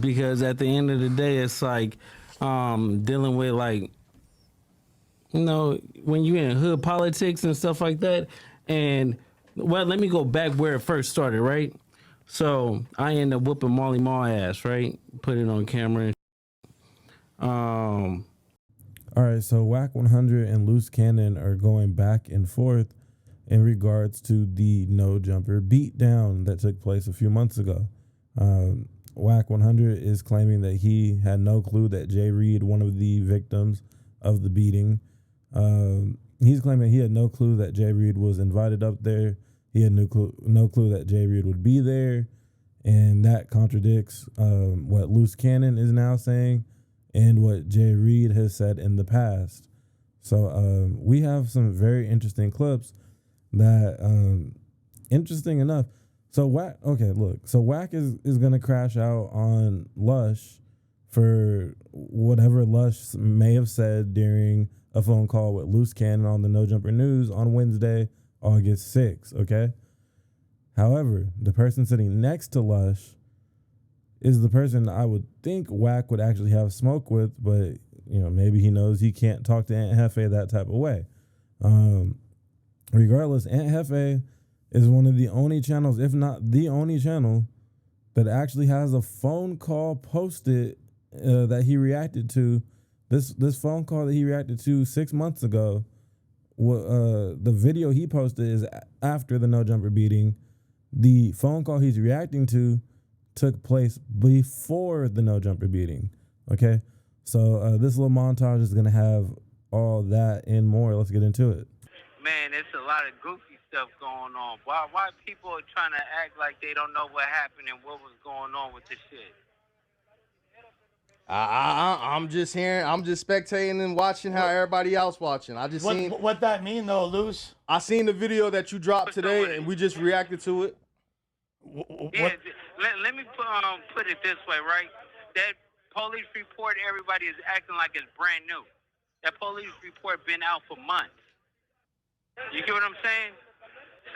because at the end of the day, it's like dealing with like, you know, when you're in hood politics and stuff like that. And well, let me go back where it first started, right? So I ended up whooping Molly Ma ass, right? Put it on camera. All right, so Wack100 and Luce Cannon are going back and forth in regards to the no jumper beatdown that took place a few months ago. Wack100 is claiming that he had no clue that Jay Reed, one of the victims of the beating, he's claiming he had no clue that Jay Reed was invited up there. He had no clue that Jay Reed would be there, and that contradicts what Luce Cannon is now saying and what Jay Reed has said in the past. So we have some very interesting clips that, interesting enough. So Wack is gonna crash out on Lush for whatever Lush may have said during a phone call with Luce Cannon on the No Jumper News on Wednesday, August 6th, okay? However, the person sitting next to Lush is the person I would think Wack would actually have smoke with, but you know, maybe he knows he can't talk to Aunt Hefe that type of way. Regardless, Aunt Hefe is one of the only channels, if not the only channel, that actually has a phone call posted that he reacted to. This phone call that he reacted to 6 months ago, the video he posted is after the no jumper beating. The phone call he's reacting to took place before the no jumper beating. Okay, so this little montage is gonna have all that and more. Let's get into it. Man, it's a lot of goofy stuff going on. Why people are trying to act like they don't know what happened and what was going on with this shit? I'm just hearing, I'm just spectating and watching how everybody else watching. I just seen what that mean though, Luce. I seen the video that you dropped today, and we just reacted to it. Yeah, let me put it this way, right? That police report, everybody is acting like it's brand new. That police report been out for months. You get what I'm saying?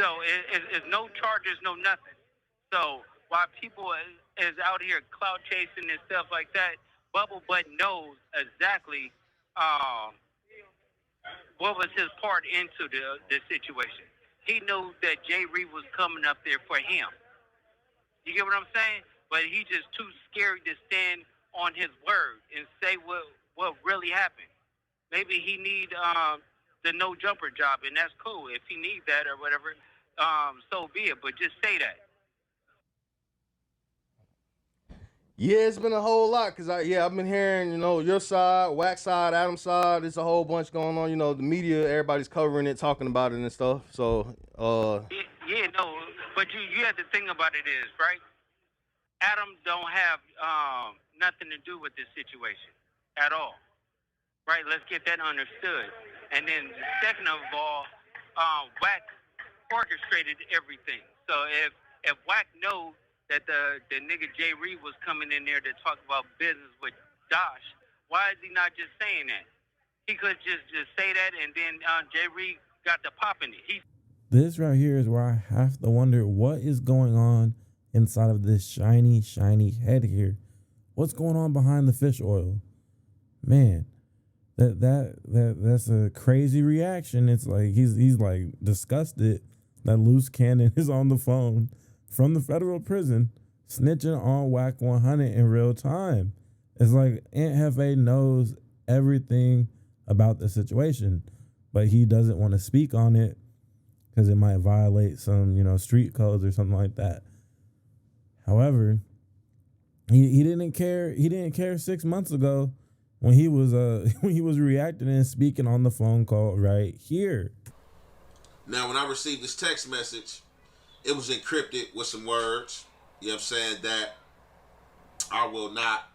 So it's no charges, no nothing. So while people is out here clout chasing and stuff like that, Bubble Butt knows exactly what was his part into the situation. He knew that Jay Reed was coming up there for him. You get what I'm saying? But he just too scared to stand on his word and say what really happened. Maybe he need the no jumper job, and that's cool. If he needs that or whatever, so be it. But just say that. Yeah, it's been a whole lot because I've been hearing, you know, your side, Wack side, Adam's side. There's a whole bunch going on. You know, the media, everybody's covering it, talking about it and stuff. So, but you have to think about it is, right? Adam don't have nothing to do with this situation at all, right? Let's get that understood. And then second of all, Wack orchestrated everything. So if Wack knows that the nigga Jay Reed was coming in there to talk about business with Dosh, why is he not just saying that? He could just say that, and then Jay Reed got the pop in it. This right here is where I have to wonder what is going on inside of this shiny head here. What's going on behind the fish oil? Man, that's a crazy reaction. It's like he's like disgusted that Luce Cannon is on the phone from the federal prison snitching on Wack100 in real time. It's like Aunt Hefe knows everything about the situation, but he doesn't want to speak on it because it might violate some, you know, street codes or something like that. However, he didn't care. He didn't care 6 months ago when he was reacting and speaking on the phone call right here. Now, when I received this text message, it was encrypted with some words. You know what I'm saying? That I will not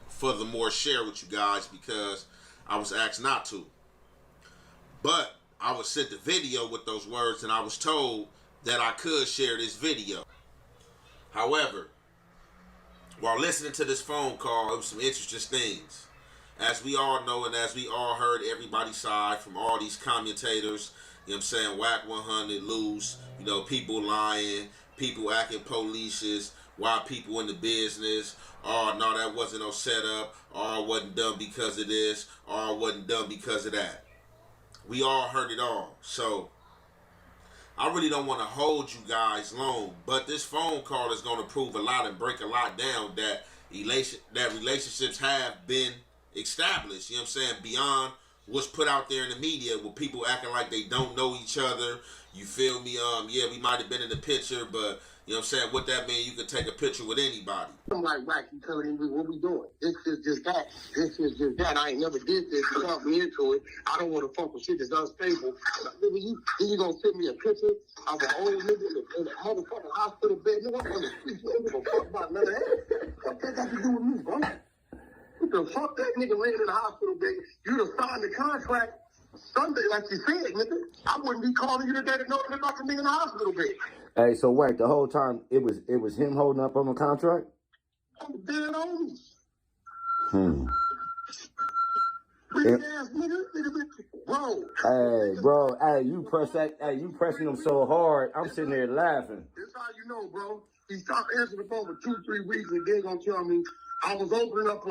furthermore share with you guys because I was asked not to. But I was sent the video with those words, and I was told that I could share this video. However, while listening to this phone call, it was some interesting things. As we all know, and as we all heard everybody's side from all these commentators, you know what I'm saying, Wack100, Luce, you know, people lying, people acting polices, why people in the business, oh, no, that wasn't no setup, oh, it wasn't done because of this, oh, it wasn't done because of that. We all heard it all. So I really don't want to hold you guys long, but this phone call is going to prove a lot and break a lot down that relationships have been established, you know what I'm saying, beyond what's put out there in the media with people acting like they don't know each other. You feel me? Yeah, we might have been in the picture, but you know what I'm saying, what that mean, you can take a picture with anybody. I'm like, Wack, you telling me what we doing? This is just that. This is just that. I ain't never did this. You talk me into it. I don't want to fuck with shit that's unstable. Nigga, you gonna send me a picture of an old nigga in a motherfucking hospital bed? Nigga, I'm on the street. You ain't give a fuck about none of that. What that got to do with me, bro? What the fuck that nigga laying in the hospital bed? You done signed the contract Sunday, like you said, nigga. I wouldn't be calling you today to know that about the nigga in the hospital bed. Hey, so Wack, the whole time it was him holding up on the contract? I'm dead on. It, Ass nigga, bro. hey, you pressing him so hard. I'm sitting there laughing. That's how you know, bro. He stopped answering the phone for 2-3 weeks and then gonna tell me I was opening up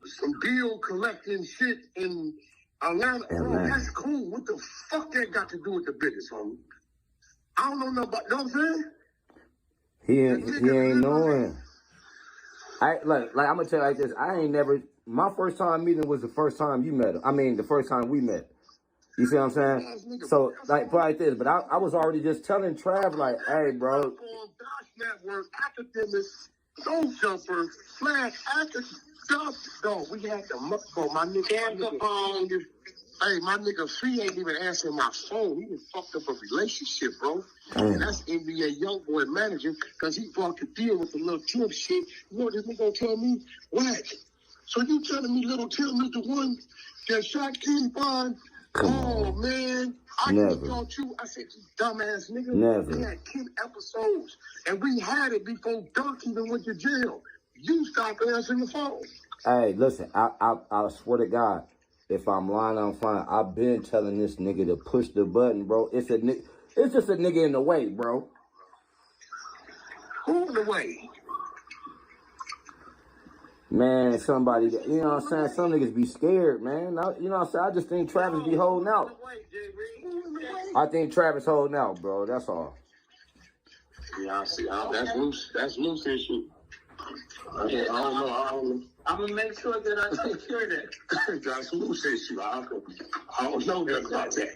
some bill collecting shit in Atlanta. Bro, that's cool. What the fuck that got to do with the business, homie? I don't know nothing about, you know what I'm saying? He ain't knowing. I'm gonna tell you like this. I ain't never. My first time meeting was the first time you met him. I mean, the first time we met. You see what I'm saying? So, like, like this. But I was already just telling Trav, like, hey, bro. Dosh Network, academic, soul jumper, flash, we had the bro, my nigga. Hey, my nigga, Free ain't even answering my phone. He just fucked up a relationship, bro. And that's NBA YoungBoy manager, because he brought the deal with the little Tim shit. You know what this nigga gonna tell me? Wack. So you telling me little Tim is the one that shot King Bond? Oh, man. I thought you. I said, you dumbass nigga. Never. We had 10 episodes, and we had it before Dunk even went to jail. You stopped answering the phone. Hey, listen, I swear to God, if I'm lying, I'm fine. I've been telling this nigga to push the button, bro. It's just a nigga in the way, bro. Who in the way? Man, somebody, you know what I'm saying? Some niggas be scared, man. You know what I'm saying? I just think Travis be holding out. I think Travis holding out, bro. That's all. Yeah, I see. That's loose. That's loose issue. I don't know. I'm gonna make sure that I take care of that. That's loose issue. I don't know that about that.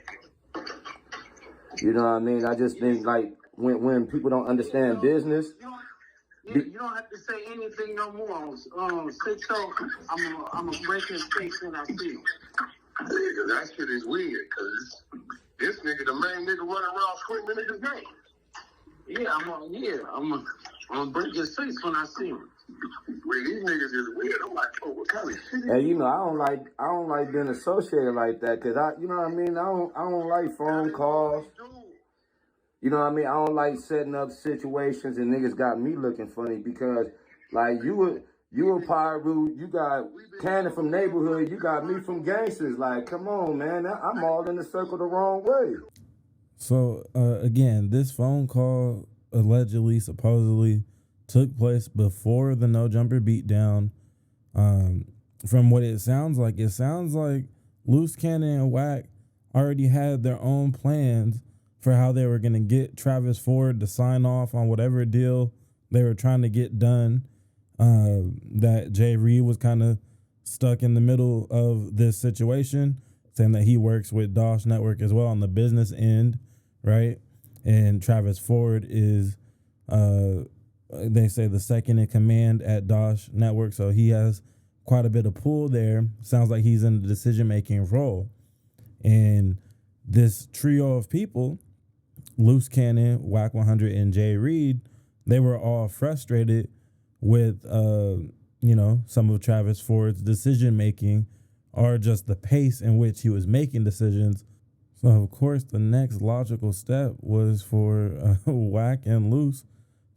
You know what I mean? I just think like when people don't understand business. You don't have to say anything no more. On 6-0, I'm gonna break his face when I see him. Nigga, that shit is weird, cause this nigga, the main nigga running around screaming niggas' name. Yeah, I'm gonna break his face when I see him. Well, these niggas is weird. I'm like, oh, what kind of shit? And you know, I don't like being associated like that, cause you know what I mean. I don't like phone calls. You know what I mean? I don't like setting up situations and niggas got me looking funny because, like, you a Pyru, you got Cannon from neighborhood, you got me from gangsters. Like, come on, man. I'm all in the circle the wrong way. So, again, this phone call allegedly, supposedly, took place before the No Jumper beatdown. From what it sounds like Luce Cannon and Wack already had their own plans for how they were going to get Travis Ford to sign off on whatever deal they were trying to get done. That Jay Reed was kind of stuck in the middle of this situation, saying that he works with Dosh Network as well on the business end, right? And Travis Ford is, they say, the second in command at Dosh Network, so he has quite a bit of pull there. Sounds like he's in the decision-making role. And this trio of people, Luce Cannon, Wack100, and Jay Reed, they were all frustrated with, some of Travis Ford's decision making, or just the pace in which he was making decisions. So, of course, the next logical step was for Wack and Luce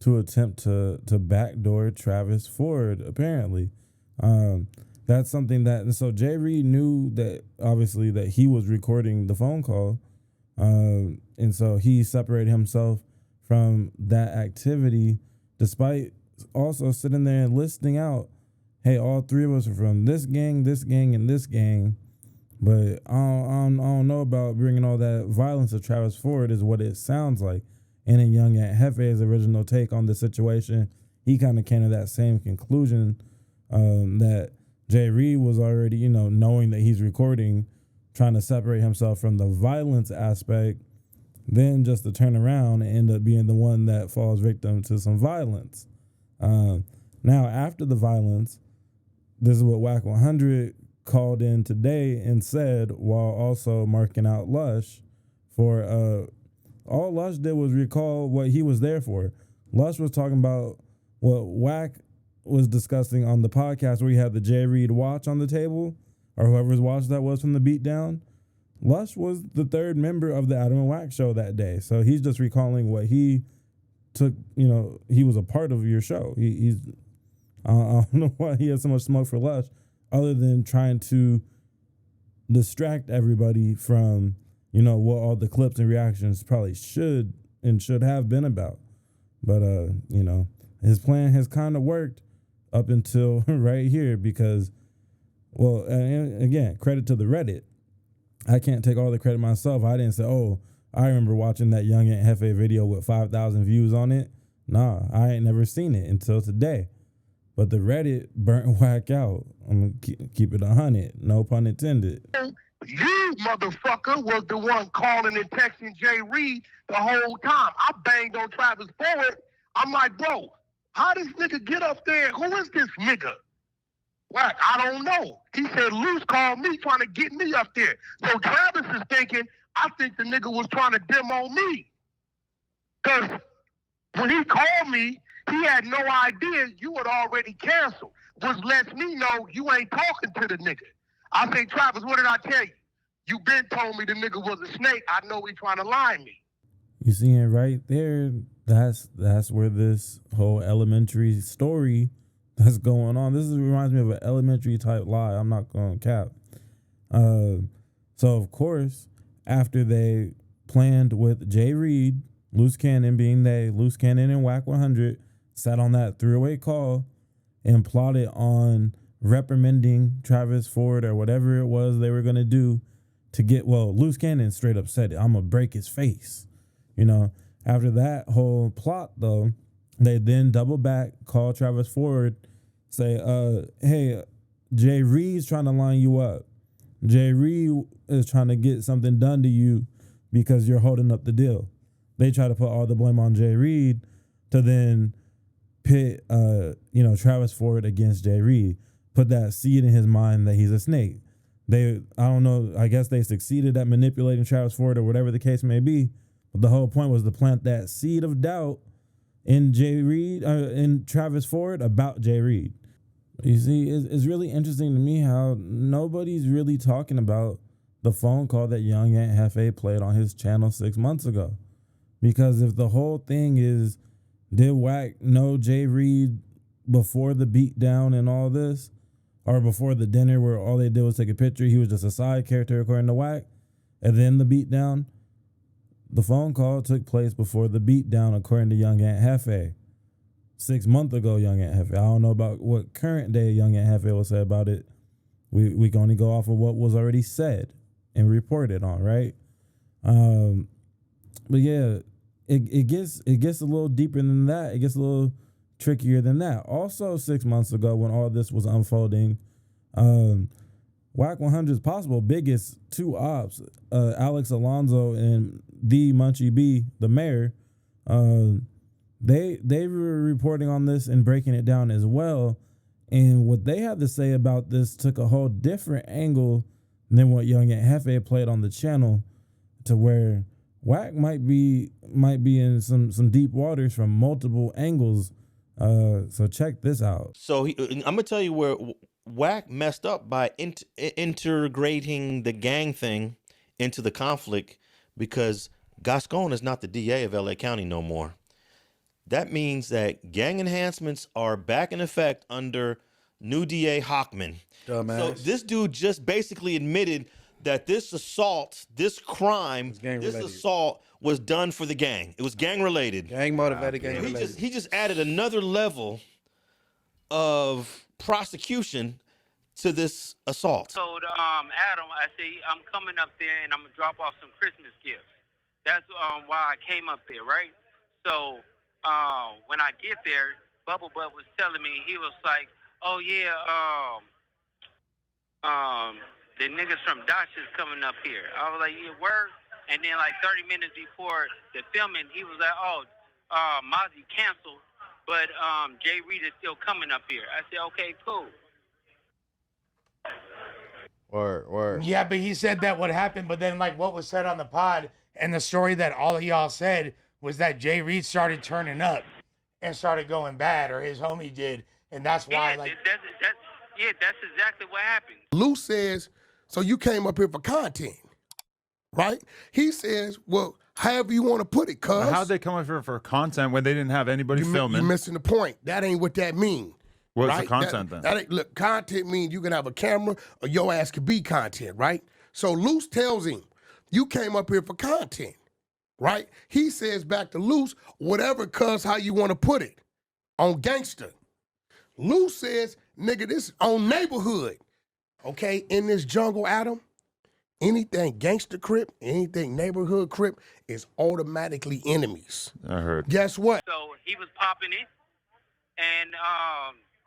to attempt to backdoor Travis Ford, apparently. That's something that, and so Jay Reed knew that, obviously, that he was recording the phone call. And so he separated himself from that activity, despite also sitting there and listing out, hey, all three of us are from this gang, and this gang. But I don't know about bringing all that violence to Travis Ford is what it sounds like. And in Young Aunt Hefe's original take on the situation, he kind of came to that same conclusion that Jay Reed was already, you know, knowing that he's recording, trying to separate himself from the violence aspect, then just to turn around and end up being the one that falls victim to some violence. Now, after the violence, this is what Wack100 called in today and said, while also marking out Lush for all Lush did was recall what he was there for. Lush was talking about what Wack was discussing on the podcast where he had the Jay Reed watch on the table, or whoever's watch that was from the beatdown. Lush was the third member of the Adam and Wack show that day. So he's just recalling what he took, you know, he was a part of your show. He's I don't know why he has so much smoke for Lush, other than trying to distract everybody from, you know, what all the clips and reactions probably should have been about. But, you know, his plan has kind of worked up until right here because, well, and again, credit to the Reddit. I can't take all the credit myself. I didn't say, oh, I remember watching that Young Aunt Hefe video with 5,000 views on it. Nah, I ain't never seen it until today. But the Reddit burnt Wack out. I'm going to keep it 100. No pun intended. You, motherfucker, was the one calling and texting Jay Reed the whole time. I banged on Travis Ford. I'm like, bro, how this nigga get up there? Who is this nigga? Wack, I don't know. He said, Luce called me trying to get me up there. So Travis is thinking, I think the nigga was trying to demo me. Because when he called me, he had no idea you had already canceled, which lets me know you ain't talking to the nigga. I say, Travis, what did I tell you? You been told me the nigga was a snake. I know he trying to lie me. You see it right there. That's where this whole elementary story that's going on. This reminds me of an elementary type lie. I'm not going to cap. So of course, after they planned with Jay Reed, Luce Cannon being Luce Cannon and Wack100 sat on that three-way call and plotted on reprimanding Travis Ford or whatever it was they were going to do to get, well, Luce Cannon straight up said it, I'm going to break his face. You know, after that whole plot, though, they then double back, call Travis Ford, say, hey, Jay Reed's trying to line you up. Jay Reed is trying to get something done to you because you're holding up the deal. They try to put all the blame on Jay Reed to then pit, Travis Ford against Jay Reed. Put that seed in his mind that he's a snake. I don't know, I guess they succeeded at manipulating Travis Ford or whatever the case may be. But the whole point was to plant that seed of doubt in Jay Reed, in Travis Ford about Jay Reed. You see, it's really interesting to me how nobody's really talking about the phone call that Young Aunt Hefe played on his channel 6 months ago. Because if the whole thing is, did Wack know Jay Reed before the beatdown and all this, or before the dinner where all they did was take a picture, he was just a side character according to Wack, and then the beatdown, the phone call took place before the beatdown according to Young Aunt Hefe. 6 months ago, Young Aunt Hefe. I don't know about what current day Young Aunt Hefe will say about it. We can only go off of what was already said and reported on, right? But yeah, it gets a little deeper than that. It gets a little trickier than that. Also, 6 months ago, when all this was unfolding, Wack100's possible biggest two ops, Alex Alonso and the Munchie B, the mayor, they were reporting on this and breaking it down as well. And what they had to say about this took a whole different angle than what Young Aunt Hefe played on the channel, to where Wack might be in some deep waters from multiple angles. So check this out. So I'm gonna tell you where Wack messed up by integrating the gang thing into the conflict, because Gascon is not the DA of LA County no more. That means that gang enhancements are back in effect under new DA Hockman. Dumbass. So this dude just basically admitted that this assault, this crime, this assault was done for the gang. It was gang related. Gang motivated, gang related. He just added another level of prosecution to this assault. Told Adam, I say I'm coming up there and I'm gonna drop off some Christmas gifts. That's why I came up there, right? So when I get there, Bubble Butt was telling me, he was like, "Oh yeah, the niggas from Dash is coming up here." I was like, "Yeah, word." And then like 30 minutes before the filming, he was like, "Oh, Mozzie canceled, but Jay Reed is still coming up here." I said, "Okay, cool." Word. Yeah, but he said that what happened, but then like what was said on the pod and the story that all of y'all said was that Jay Reed started turning up and started going bad, or his homie did, and that's why that's exactly what happened. Luce says, so you came up here for content, right? He says, well, however you want to put it, cuz. How'd they come up here for content when they didn't have anybody filming? You're missing the point. That ain't what that mean. What's right? the content then? That ain't, look, content means you can have a camera or your ass could be content, right? So Luce tells him, you came up here for content, right? He says back to Luce, whatever, cuz, how you want to put it, on gangster. Luce says, nigga, this on neighborhood, okay? In this jungle, Adam, anything gangster crip, anything neighborhood crip is automatically enemies. I heard. Guess what? So he was popping it, and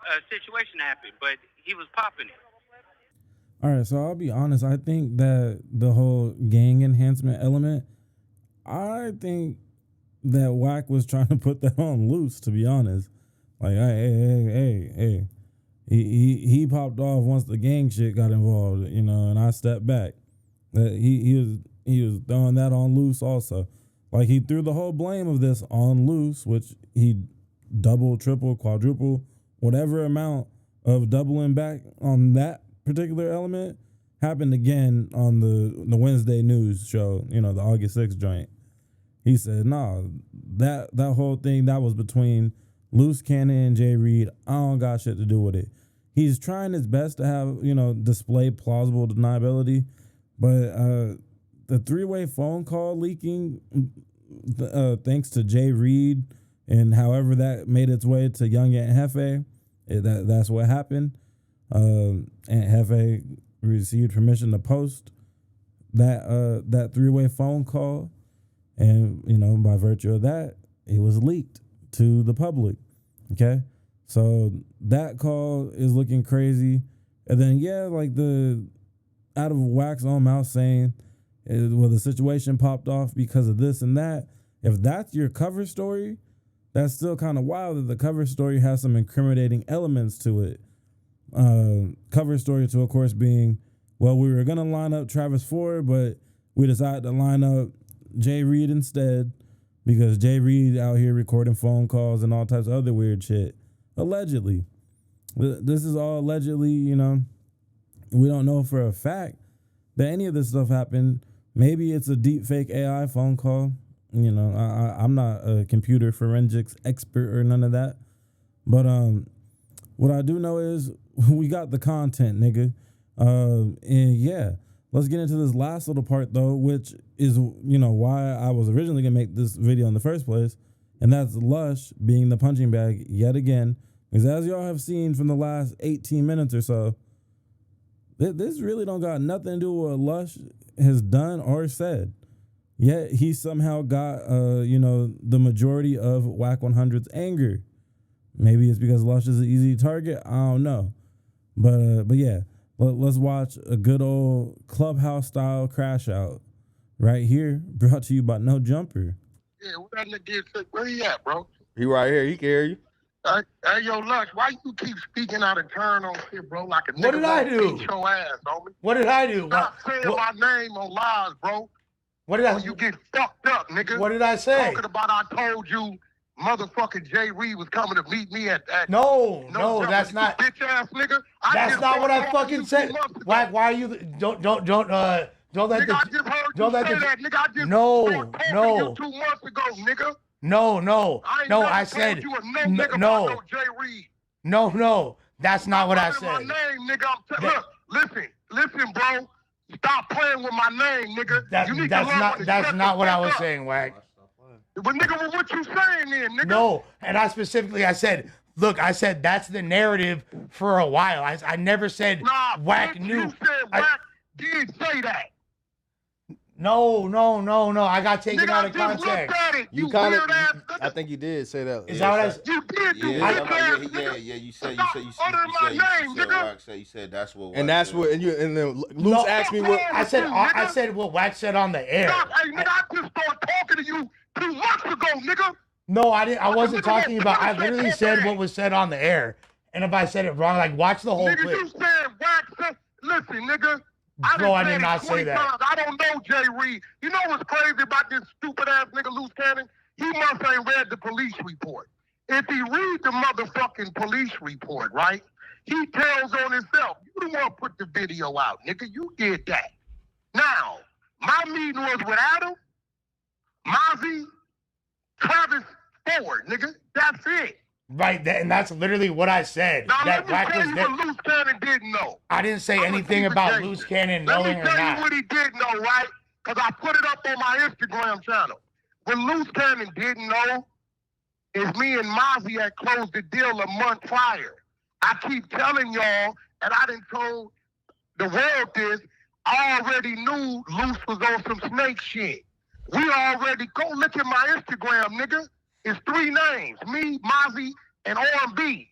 a situation happened, but he was popping it. All right, so I'll be honest. I think that the whole gang enhancement element, I think that Wack was trying to put that on Luce, to be honest. Like, hey. He popped off once the gang shit got involved, you know, and I stepped back. He was throwing that on Luce also. Like, he threw the whole blame of this on Luce, which he double, triple, quadruple, whatever amount of doubling back on that particular element happened again on the Wednesday news show, you know, the August 6th joint. He said, nah, that whole thing, that was between Luce Cannon and Jay Reed. I don't got shit to do with it. He's trying his best to have, you know, display plausible deniability, but the three-way phone call leaking, thanks to Jay Reed and however that made its way to Young Aunt Hefe, that's what happened. Aunt Hefe received permission to post that three-way phone call, and you know, by virtue of that, it was leaked to the public. Okay, so that call is looking crazy, and then like out of Wack's own mouth saying, well, the situation popped off because of this and that. If that's your cover story, that's still kind of wild that the cover story has some incriminating elements to it. Cover story to, of course, being, well, we were going to line up Travis Ford, but we decided to line up Jay Reed instead because Jay Reed out here recording phone calls and all types of other weird shit. Allegedly. This is all allegedly, you know. We don't know for a fact that any of this stuff happened. Maybe it's a deep fake AI phone call. You know, I'm not a computer forensics expert or none of that. But what I do know is we got the content, nigga. And yeah, let's get into this last little part, though, which is, you know, why I was originally going to make this video in the first place. And that's Lush being the punching bag yet again. Because as y'all have seen from the last 18 minutes or so, this really don't got nothing to do with what Lush has done or said. Yet he somehow got, you know, the majority of Wack100's anger. Maybe it's because Lush is an easy target. I don't know. But yeah, let's watch a good old clubhouse style crash out right here, brought to you by No Jumper. Yeah, what that nigga is, where he at, bro? He right here. He can hear you. Hey, yo, Lush, why you keep speaking out of turn on here, bro? Like a nigga What did I do? beat your ass, homie. What did I do? Stop saying my name on lives, bro. What did I? Or you get fucked up, nigga. What did I say? Talking about I told you motherfucking Jay Reed was coming to meet me at No, Jumper, that's you not. bitch ass nigga. That's not what I fucking said. Why are you? Don't let Nigga, I the. just heard Don't you let say the. that, nigga. I just No, started talking to no. you 2 months ago, nigga. No. I ain't No, never I told said you a no nigga no. about no Jay Reed. No. That's not what I Stop playing said. my name, nigga. Look, listen, bro. Stop playing with my name, nigga. You need to learn when to That's shut not the what I fuck was up. saying, Wack. But nigga, what you saying then, nigga? No, and I said Look, I said that's the narrative for a while. I never said Wack knew. You said Wack did say that. No. I got taken Nigga, out I of just looked context. at it. You You kind of, weird ass I nigga. think you did say that. Is that what I said? You did, you Yeah, weird ass nigga. you said Stop uttering my name, nigga. Wack said, you said that's what. And Wack that's said. what, and then Luce No, asked me what. I said what Wack said on the air. Stop. Hey, nigga, I just started talking to you 2 months ago, nigga. No, I didn't. I wasn't Nigga, talking about. I literally said nigga. what was said on the air. And if I said it wrong, like watch the whole Nigga, clip. you said Wack said, listen, nigga. Bro, I done did said not it say 20 that. times. I don't know Jay Reed. You know what's crazy about this stupid ass nigga Luce Cannon? He must ain't read the police report. If he read the motherfucking police report, right? He tells on himself. You the one put the video out, nigga. You did that. Now, my meeting was with Adam, Mozzie, Travis Ford, nigga. That's it. Right, and that's literally what I said. Now, That let me Wack tell was you there. what Luce Cannon didn't know. I didn't say I'ma anything keep it about dangerous. Luce Cannon Let knowing me or tell you not. what he did know, right? Because I put it up on my Instagram channel. What Luce Cannon didn't know is me and Mozzie had closed the deal a month prior. I keep telling y'all, and I done told the world this, I already knew Luce was on some snake shit. We already, go look at my Instagram, nigga. It's 3 names, me, Mozzie, and R&B.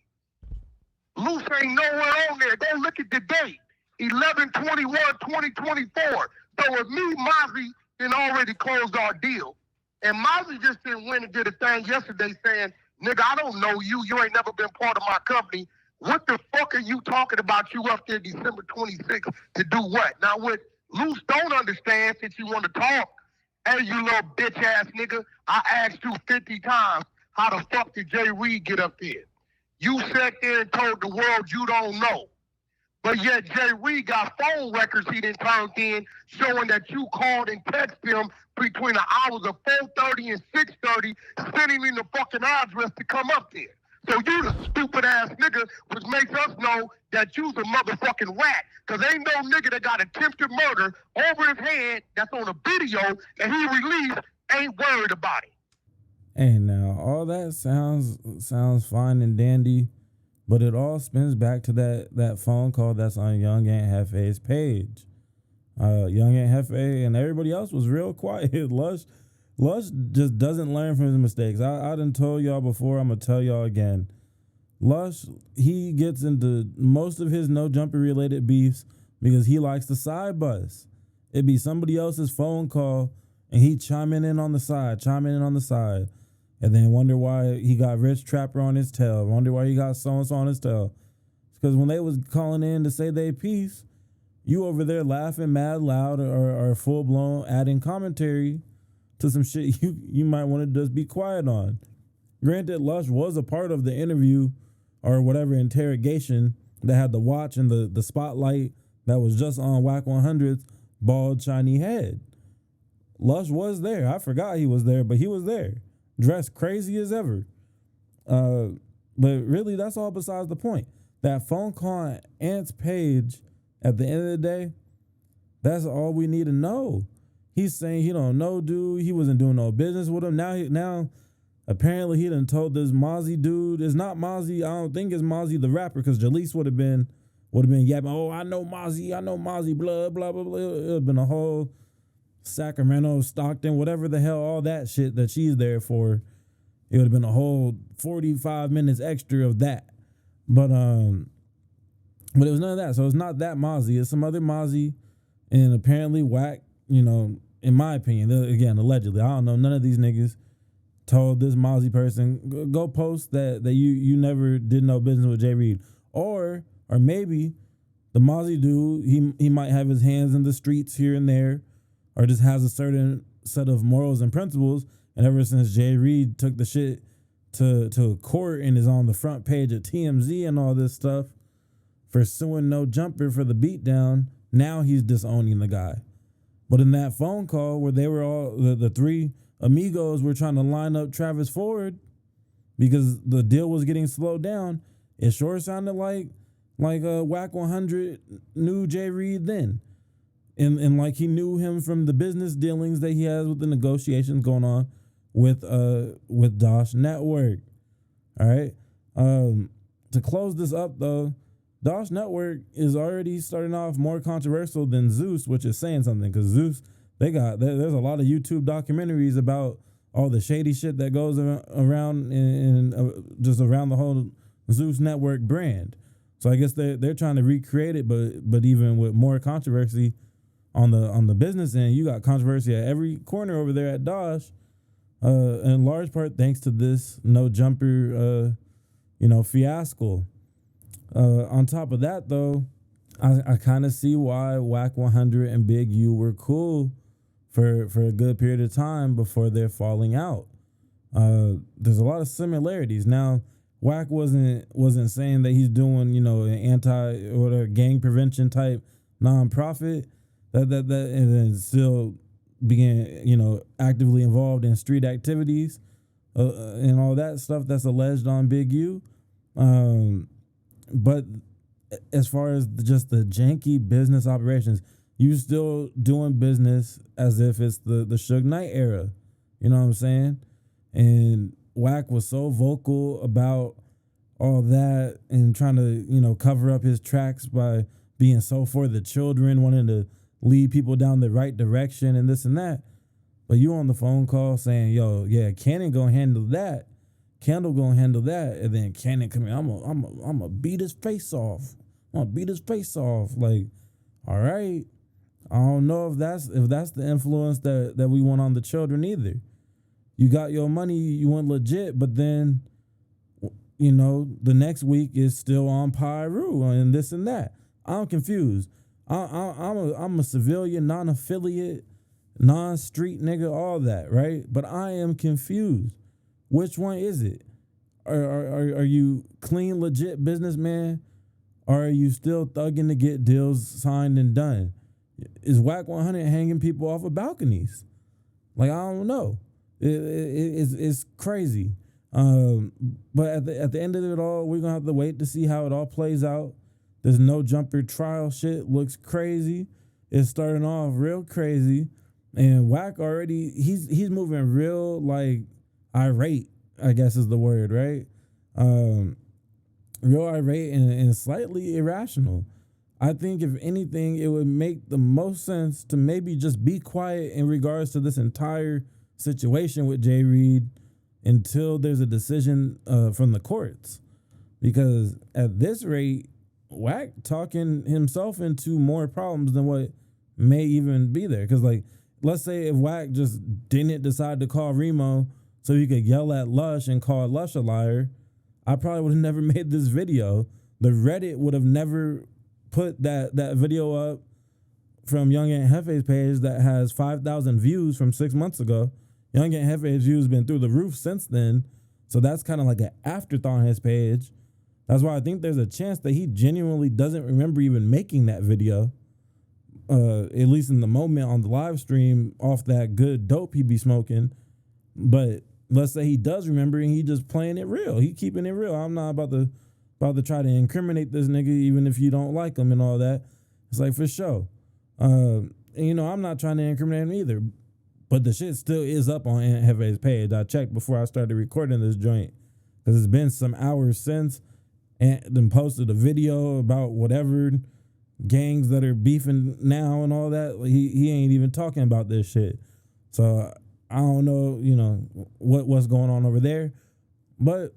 Luce ain't nowhere on there. Go look at the date. 11/21/2024. So if me, Mozzie, then already closed our deal, and Mozzie just didn't win and did a thing yesterday saying, nigga, I don't know you. You ain't never been part of my company. What the fuck are you talking about? You up there December 26th to do what? Now, what Luce don't understand, since you want to talk, hey, you little bitch ass nigga, I asked you 50 times, how the fuck did Jay Reed get up there? You sat there and told the world you don't know. But yet Jay Reed got phone records he done turned in showing that you called and texted him between the hours of 4:30 and 6:30, sending him the fucking address to come up there. So you the stupid ass nigga, which makes us know that you's a motherfucking rat. Cause ain't no nigga that got attempted murder over his head that's on a video that he released ain't worried about it. Hey, now all that sounds fine and dandy, but it all spins back to that phone call that's on Young Aunt Hefe's page. Young Aunt Hefe and everybody else was real quiet. Lush just doesn't learn from his mistakes. I done told y'all before, I'm gonna tell y'all again. Lush, he gets into most of his no jumper related beefs because he likes to side bus. It'd be somebody else's phone call and he chiming in on the side, and then wonder why he got Rich Trapper on his tail, wonder why he got so-and-so on his tail. It's because when they was calling in to say they piece, you over there laughing mad loud or full-blown adding commentary to some shit you might want to just be quiet on. Granted, Lush was a part of the interview or whatever interrogation that had the watch and the spotlight that was just on Wack100's bald, shiny head. Lush was there. I forgot he was there, but he was there. Dressed crazy as ever. But really, that's all besides the point. That phone call on Ant's page, at the end of the day, that's all we need to know. He's saying he don't know dude. He wasn't doing no business with him. Now, apparently he done told this Mozzie dude. It's not Mozzie. I don't think it's Mozzie the rapper, because Jaleese would have been yapping, oh, I know Mozzie, blah, blah, blah, blah. It would have been a whole Sacramento, Stockton, whatever the hell, all that shit that she's there for. It would have been a whole 45 minutes extra of that. But it was none of that. So it's not that Mozzie. It's some other Mozzie. And apparently Wack, in my opinion, again, allegedly, I don't know, none of these niggas told this Mozzie person, go post that you never did no business with Jay Reed. Or maybe the Mozzie dude, he might have his hands in the streets here and there, or just has a certain set of morals and principles. And ever since Jay Reed took the shit to court and is on the front page of TMZ and all this stuff for suing No Jumper for the beatdown, now he's disowning the guy. But in that phone call where they were all, the 3 amigos were trying to line up Travis Ford because the deal was getting slowed down, it sure sounded like Wack100 knew Jay Reed then. And like he knew him from the business dealings that he has with the negotiations going on with Dosh Network. All right. To close this up though, Dosh Network is already starting off more controversial than Zeus, which is saying something, because Zeus, there's a lot of YouTube documentaries about all the shady shit that goes around in just around the whole Zeus Network brand. So I guess they're trying to recreate it, but even with more controversy on the business end. You got controversy at every corner over there at Dosh, in large part thanks to this no jumper fiasco. On top of that though, I kind of see why Wack100 and Big U were cool for a good period of time before they're falling out. There's a lot of similarities. Now, Wack wasn't saying that he's doing, an anti or gang prevention type nonprofit that and then still being, actively involved in street activities and all that stuff that's alleged on Big U. But as far as just the janky business operations, you still doing business as if it's the Suge Knight era. You know what I'm saying? And Wack was so vocal about all that and trying to, cover up his tracks by being so for the children, wanting to lead people down the right direction and this and that. But you on the phone call saying, yo, yeah, Cannon gonna handle that. Kendall gonna handle that. And then Cannon come in, I'm gonna beat his face off. I'm gonna beat his face off. Like, all right. I don't know if that's the influence that we want on the children either. You got your money, you went legit, but then, the next week is still on Pyru and this and that. I'm confused. I'm a civilian, non-affiliate, non-street nigga, all that, right? But I am confused. Which one is it? Are you clean, legit businessman, or are you still thugging to get deals signed and done? Is Wack100 hanging people off of balconies? Like, I don't know. It's crazy. But at the end of it all, we're gonna have to wait to see how it all plays out. This no jumper trial shit looks crazy. It's starting off real crazy, and Wack already he's moving real like irate, I guess is the word, right? Real irate and slightly irrational. I think if anything, it would make the most sense to maybe just be quiet in regards to this entire situation with Jay Reed until there's a decision from the courts. Because at this rate, Wack talking himself into more problems than what may even be there. Because, like, let's say if Wack just didn't decide to call Remo so he could yell at Lush and call Lush a liar, I probably would have never made this video. The Reddit would have never put that video up from Young and Hefe's page that has 5,000 views from 6 months ago. Young and Hefe's views been through the roof since then. So that's kind of like an afterthought on his page. That's why I think there's a chance that he genuinely doesn't remember even making that video. At least in the moment on the live stream off that good dope he be smoking. But let's say he does remember and he just playing it real. He keeping it real. I'm not about to try to incriminate this nigga even if you don't like him and all that. It's like, for sure. And, I'm not trying to incriminate him either. But the shit still is up on Aunt Hefe's page. I checked before I started recording this joint. Because it's been some hours since. And then posted a video about whatever gangs that are beefing now and all that. He ain't even talking about this shit. So I don't know, what's going on over there. But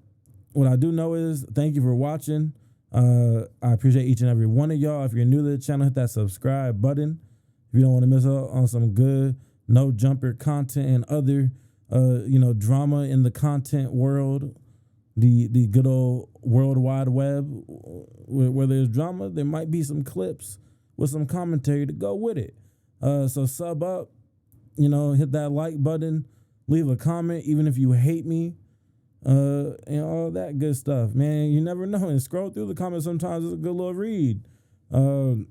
what I do know is thank you for watching. I appreciate each and every one of y'all. If you're new to the channel, hit that subscribe button. If you don't want to miss out on some good no jumper content and other drama in the content world, the good old World Wide Web, where there's drama, there might be some clips with some commentary to go with it. So sub up, hit that like button, leave a comment, even if you hate me. And all that good stuff, man. You never know. And scroll through the comments sometimes. It's a good little read. You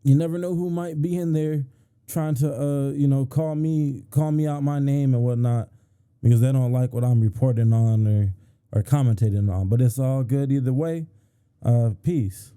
never know who might be in there trying to, call me out my name and whatnot because they don't like what I'm reporting on or commentating on. But it's all good either way. Peace.